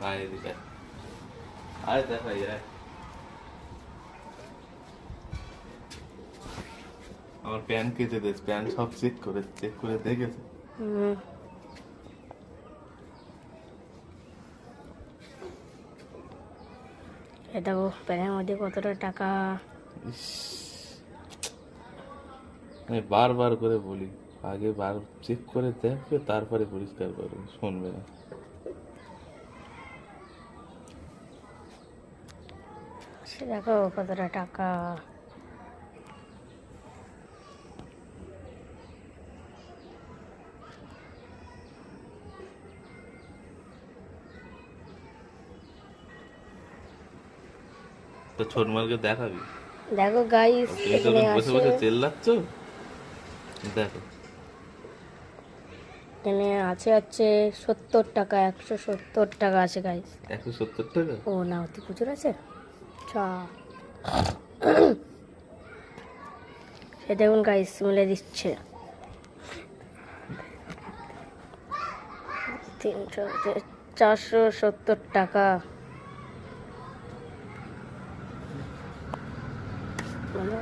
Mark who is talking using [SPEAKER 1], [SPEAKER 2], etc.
[SPEAKER 1] আয় এদিকে আয় দেখাই আয় আমার প্যান্ট কেটে দিস প্যান্ট সব চেক করে দেখেছে
[SPEAKER 2] দেখো প্যানের মধ্যে কতটা টাকা।
[SPEAKER 1] আমি বারবার করে বলি আগে চেক করে দেখবে তারপরে পরিষ্কার করবে, শুনবে না।
[SPEAKER 2] দেখো কতটা টাকা।
[SPEAKER 1] তো ছোট মালকে দেখাবি?
[SPEAKER 2] দেখো গাইস
[SPEAKER 1] তুমি তো
[SPEAKER 2] এখানে
[SPEAKER 1] বসে
[SPEAKER 2] আছে,
[SPEAKER 1] বসে চেল্লাচ্ছ। দেখো
[SPEAKER 2] এখানে হচ্ছে 70 টাকা, 170 টাকা আছে গাইস।
[SPEAKER 1] 170 টাকা?
[SPEAKER 2] ও না, অতি প্রচুর আছে। আচ্ছা সে দেখুন গাইস মিলে দিচ্ছে 470 টাকা। মানে